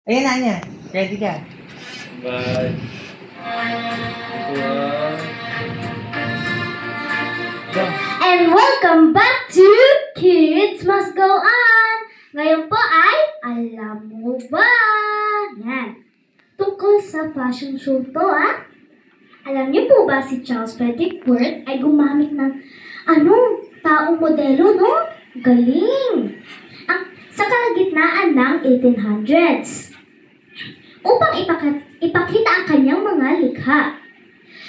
Ayan na niya. Ready ka? Bye. Go. And welcome back to Kids Must Go On! Ngayon po ay, alam mo ba? Yan. Tungkol sa fashion show to, Alam niyo po ba si Charles Frederick Worth ay gumamit ng taong modelo, no? Galing! Sa kalagitnaan ng 1800s upang ipakita ang kanyang mga likha.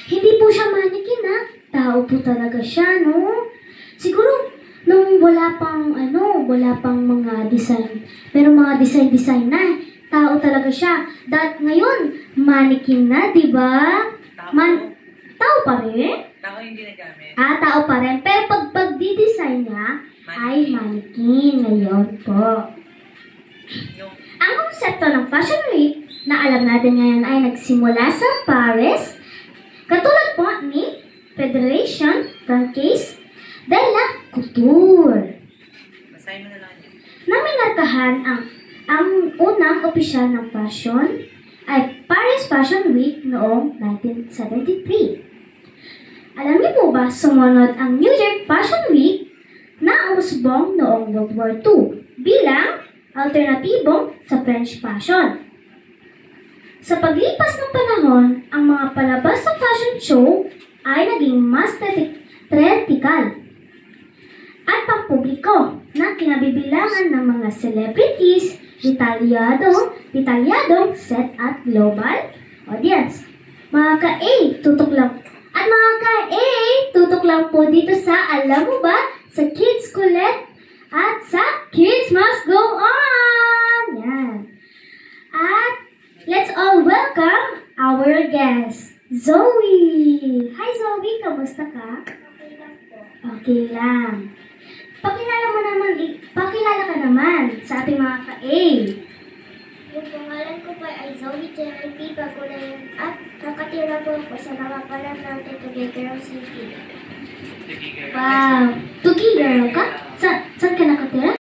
Hindi po siya mannequin, tao po talaga siya, no? Siguro, nung wala pang mga design, pero mga design na, tao talaga siya. Ngayon, mannequin na, di ba? Tao pa rin? Tao hindi nagamit. Tao pa rin. Pero pag-design niya, ay mannequin ngayon po. Ang konsepto ng Fashion Week na alam natin ngayon ay nagsimula sa Paris, katulad po ni Federation Francaise de la Couture. Basahin mo na lang yun. Na minarkahan ang unang opisyal ng fashion ay Paris Fashion Week noong 1973. Alam niyo po ba sumunod ang New York Fashion Week na umusbong noong World War II bilang alternatibong sa French fashion. Sa paglipas ng panahon, ang mga palabas sa fashion show ay naging mas theatrical at pampubliko na kinabibilangan ng mga celebrities, detalyadong set at global audience. Mga ka-A, tutok lang. At mga ka-A, tutok lang po dito sa Alam Mo Ba? Sa Kids Colette at sa Kids Must Go On! Yan. At let's all welcome our guest, Zoe! Hi Zoe, kamusta ka? Okay lang po. Okay lang. Pakilala ka naman sa ating mga ka-A. Yung pangalan ko pa ay Zoe Jeremy Bagulayan at nakatira po ako sa Nakapalan Norte, Tuguegarao City. Wow! Tugi girl ka? Saan ka nakatira?